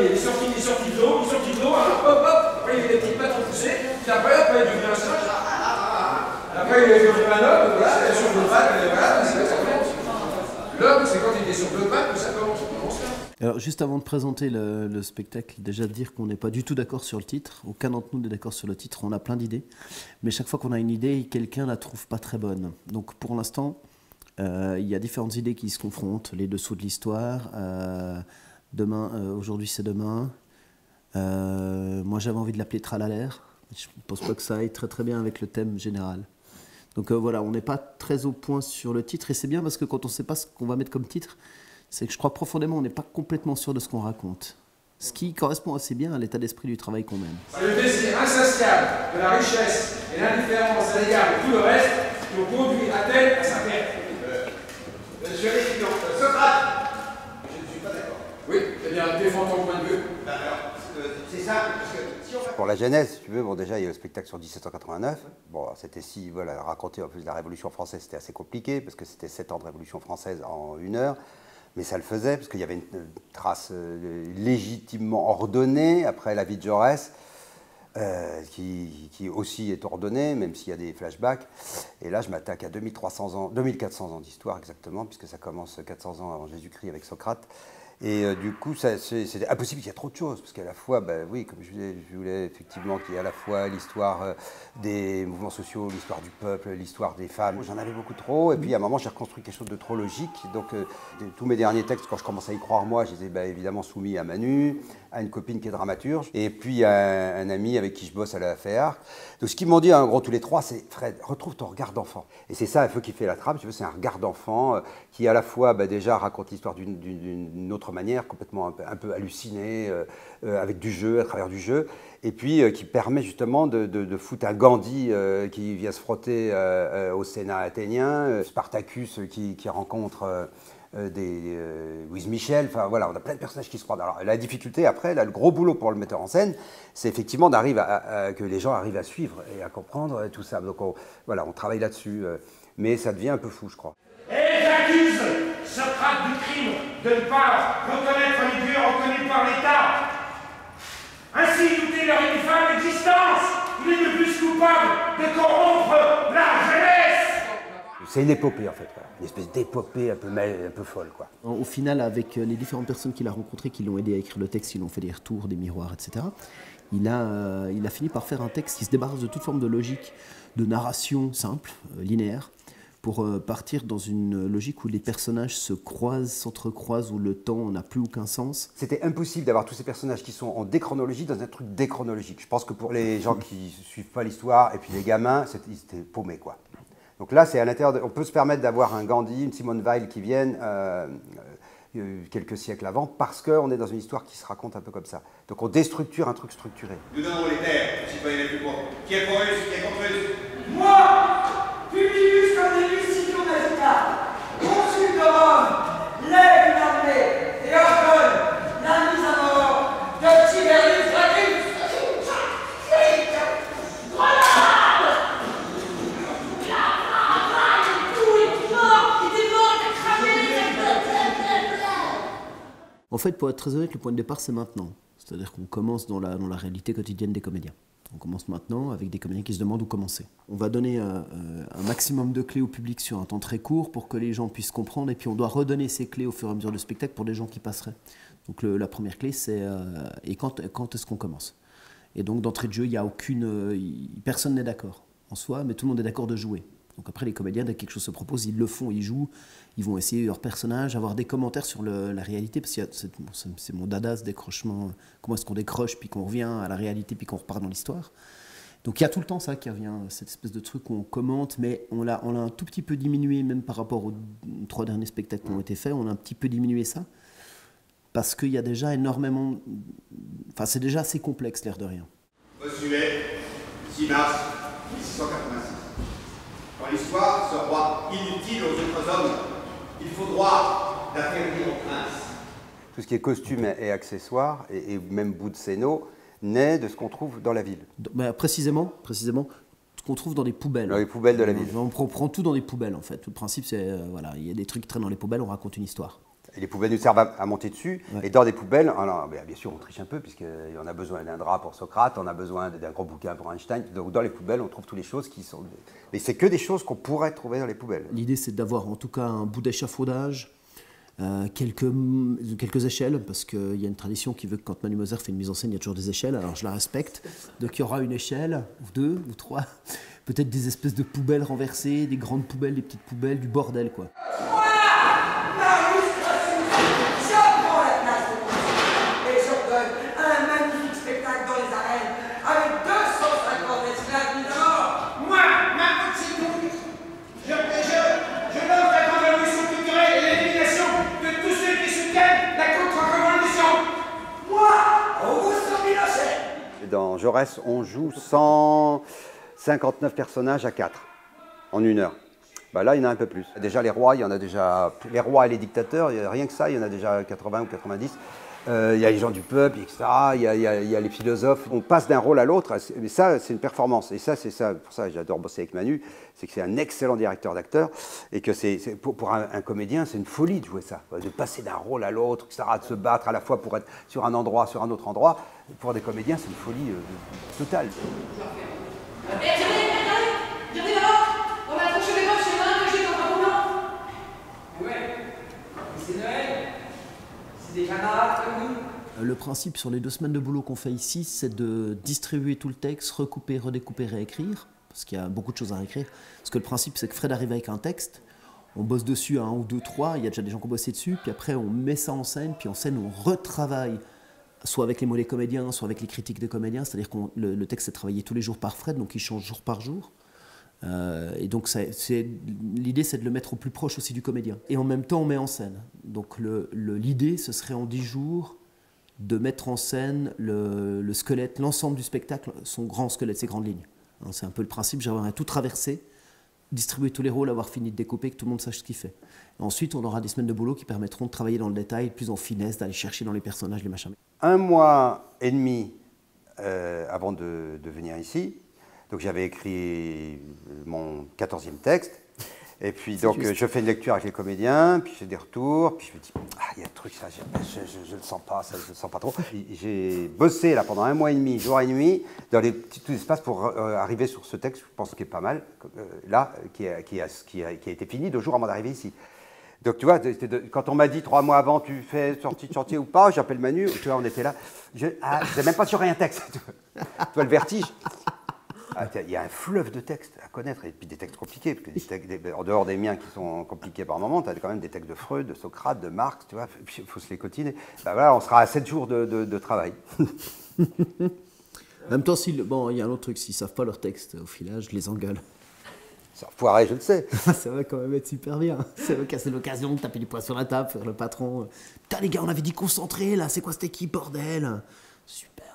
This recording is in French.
il est sorti de l'eau, alors hop, après il a des petites pattes repoussées, puis après il devient un singe, après il devient un homme, voilà, il est sur deux pattes, voilà, c'est là que ça commence. L'homme, c'est quand il est sur deux pattes que ça commence. Alors, juste avant de présenter le spectacle, déjà dire qu'on n'est pas du tout d'accord sur le titre. Aucun d'entre nous n'est d'accord sur le titre. On a plein d'idées. Mais chaque fois qu'on a une idée, quelqu'un la trouve pas très bonne. Donc, pour l'instant, il y a différentes idées qui se confrontent. Les dessous de l'histoire. Aujourd'hui, c'est demain. Moi, j'avais envie de l'appeler Tralalaire. Je ne pense pas que ça aille très très bien avec le thème général. Donc voilà, on n'est pas très au point sur le titre. Et c'est bien parce que quand on ne sait pas ce qu'on va mettre comme titre, c'est que je crois profondément on n'est pas complètement sûr de ce qu'on raconte. Ce qui correspond assez bien à l'état d'esprit du travail qu'on mène. C'est le désir insatiable de la richesse et l'indifférence à l'égard de tout le reste qui ont conduit Athènes à sa perte. Monsieur l'étudiant, Socrate, je ne suis pas d'accord. Oui, eh bien, défends ton point de vue. C'est ça, parce que si on... Pour la genèse, si tu veux, bon, déjà, il y a le spectacle sur 1789. Bon, c'était si, voilà, raconter en plus la Révolution française, c'était assez compliqué, parce que c'était 7 ans de Révolution française en 1 heure. Mais ça le faisait, parce qu'il y avait une trace légitimement ordonnée, après la vie de Jaurès, qui aussi est ordonnée, même s'il y a des flashbacks. Et là, je m'attaque à 2400 ans d'histoire, exactement, puisque ça commence 400 ans avant Jésus-Christ avec Socrate. Et du coup, c'est impossible, il y a trop de choses, parce qu'à la fois, ben, oui, comme je voulais effectivement qu'il y ait à la fois l'histoire des mouvements sociaux, l'histoire du peuple, l'histoire des femmes. J'en avais beaucoup trop, et puis à un moment, j'ai reconstruit quelque chose de trop logique. Donc, tous mes derniers textes, quand je commençais à y croire, moi, je les ai ben, évidemment soumis à Manu, à une copine qui est dramaturge, et puis à un ami avec qui je bosse à la FEAR. Donc, ce qu'ils m'ont dit, en gros, tous les trois, c'est Fred, retrouve ton regard d'enfant. Et c'est ça, un peu qui fait la trame, tu veux, c'est un regard d'enfant qui, à la fois, ben, déjà raconte l'histoire d'une autre manière, complètement un peu hallucinée, avec du jeu, à travers du jeu, et puis qui permet justement de foutre un Gandhi qui vient se frotter au Sénat athénien, Spartacus qui rencontre Louise Michel, enfin voilà, on a plein de personnages qui se croisent. Alors la difficulté après, là, le gros boulot pour le metteur en scène, c'est effectivement que les gens arrivent à suivre et à comprendre tout ça. Donc voilà, on travaille là-dessus, mais ça devient un peu fou, je crois. Et j'accuse Socrate du crime de ne pas reconnaître les dieux reconnus par l'État. Ainsi douter leur infâme existence. Il est de plus coupable de corrompre la jeunesse. C'est une épopée en fait, voilà. Une espèce d'épopée un peu folle, quoi. Au final, avec les différentes personnes qu'il a rencontrées, qui l'ont aidé à écrire le texte, qui l'ont fait des retours, des miroirs, etc., il a fini par faire un texte qui se débarrasse de toute forme de logique, de narration simple, linéaire, pour partir dans une logique où les personnages se croisent, s'entrecroisent, où le temps n'a plus aucun sens. C'était impossible d'avoir tous ces personnages qui sont en déchronologie dans un truc déchronologique. Je pense que pour les gens qui ne suivent pas l'histoire, et puis les gamins, ils étaient paumés, quoi. Donc là, c'est à l'intérieur, on peut se permettre d'avoir un Gandhi, une Simone Weil qui viennent quelques siècles avant, parce qu'on est dans une histoire qui se raconte un peu comme ça. Donc on déstructure un truc structuré. Nous donnons les terres aux citoyens les plus pauvres. Qui est pour eux, qui est contre eux? Moi, Publius Cornelius Scipio Nasita, consul de Rome, lève une armée et ordonne la mise à mort de Tiberius Gracchus. En fait, pour être très honnête, le point de départ, c'est maintenant. C'est-à-dire qu'on commence dans la réalité quotidienne des comédiens. On commence maintenant avec des comédiens qui se demandent où commencer. On va donner un maximum de clés au public sur un temps très court pour que les gens puissent comprendre, et puis on doit redonner ces clés au fur et à mesure du spectacle pour les gens qui passeraient. Donc la première clé, c'est et quand est-ce qu'on commence? Et donc d'entrée de jeu, il y a personne n'est d'accord en soi, mais tout le monde est d'accord de jouer. Donc après, les comédiens, dès que quelque chose se propose, ils le font, ils jouent, ils vont essayer leur personnage, avoir des commentaires sur la réalité, parce que c'est mon dada, ce décrochement, comment est-ce qu'on décroche, puis qu'on revient à la réalité, puis qu'on repart dans l'histoire. Donc il y a tout le temps ça qui revient, cette espèce de truc où on commente, mais on l'a un tout petit peu diminué, même par rapport aux 3 derniers spectacles qui ont été faits, on a un petit peu diminué ça, parce qu'il y a déjà énormément... Enfin, c'est déjà assez complexe, l'air de rien. Bossuet, 6 mars 1686. Dans l'histoire, ce roi inutile aux autres hommes, il faut droit d'affaiblir au prince. Tout ce qui est costume et accessoires, et même bout de scéno, naît de ce qu'on trouve dans la ville. Bah, précisément, ce qu'on trouve dans les poubelles. Dans les poubelles de la ville. On prend tout dans les poubelles, en fait. Le principe, c'est, voilà, il y a des trucs qui traînent dans les poubelles, on raconte une histoire. Et les poubelles nous servent à monter dessus. Ouais. Et dans des poubelles, alors, bien sûr, on triche un peu, puisqu'on a besoin d'un drap pour Socrate, on a besoin d'un gros bouquin pour Einstein. Donc dans les poubelles, on trouve toutes les choses qui sont... Mais c'est que des choses qu'on pourrait trouver dans les poubelles. L'idée, c'est d'avoir en tout cas un bout d'échafaudage, quelques échelles, parce qu'il y a une tradition qui veut que quand Manu Moser fait une mise en scène, il y a toujours des échelles, alors je la respecte. Donc il y aura une échelle, ou deux, ou trois, peut-être des espèces de poubelles renversées, des grandes poubelles, des petites poubelles, du bordel, quoi. Dans Jaurès, on joue 159 personnages à 4 en 1 heure. Bah là, il y en a un peu plus. Déjà, les rois, il y en a déjà... Les rois et les dictateurs, rien que ça, il y en a déjà 80 ou 90. Il y a les gens du peuple, etc. Il y a les philosophes. On passe d'un rôle à l'autre, mais ça, c'est une performance. Et ça, c'est ça. Pour ça, j'adore bosser avec Manu. C'est que c'est un excellent directeur d'acteur. Et que pour un comédien, c'est une folie de jouer ça. De passer d'un rôle à l'autre, etc. De se battre à la fois pour être sur un endroit, sur un autre endroit. Pour des comédiens, c'est une folie totale. Le principe sur les 2 semaines de boulot qu'on fait ici, c'est de distribuer tout le texte, recouper, redécouper, réécrire, parce qu'il y a beaucoup de choses à réécrire. Parce que le principe, c'est que Fred arrive avec un texte, on bosse dessus à 1 ou 2, 3, il y a déjà des gens qui ont bossé dessus, puis après on met ça en scène, puis en scène on retravaille, soit avec les mots des comédiens, soit avec les critiques des comédiens, c'est-à-dire que le texte est travaillé tous les jours par Fred, donc il change jour par jour. Et donc l'idée, c'est de le mettre au plus proche aussi du comédien. Et en même temps, on met en scène. Donc l'idée, ce serait en 10 jours de mettre en scène le squelette, l'ensemble du spectacle, son grand squelette, ses grandes lignes. Hein, c'est un peu le principe, j'aimerais tout traverser, distribuer tous les rôles, avoir fini de découper, que tout le monde sache ce qu'il fait. Et ensuite, on aura des semaines de boulot qui permettront de travailler dans le détail, plus en finesse, d'aller chercher dans les personnages, les machins. 1 mois et demi avant de venir ici, donc j'avais écrit mon 14e texte. Et puis donc je fais une lecture avec les comédiens, puis j'ai des retours, puis je me dis il y a un truc ça, je le sens pas, ça je le sens pas trop. J'ai bossé là pendant 1 mois et demi, jour et nuit, dans les petits espaces pour arriver sur ce texte, je pense qui est pas mal, là, qui a été fini 2 jours avant d'arriver ici. Donc tu vois, quand on m'a dit 3 mois avant, tu fais sortie de chantier ou pas, j'appelle Manu, tu vois, on était là, je n'ai même pas sur un texte, tu vois le vertige. Il y a un fleuve de textes à connaître, et puis des textes compliqués, parce que en dehors des miens qui sont compliqués par moment, tu as quand même des textes de Freud, de Socrate, de Marx, tu vois, il faut se les cotiner. Ben voilà, on sera à 7 jours de travail. En même temps, il y a un autre truc, s'ils ne savent pas leur texte au filage, je les engueule. Ça foiré, je le sais. Ça va quand même être super bien. C'est l'occasion de taper du poing sur la table, faire le patron. Putain les gars, on avait dit concentrer là, c'est quoi cette équipe, bordel? Super.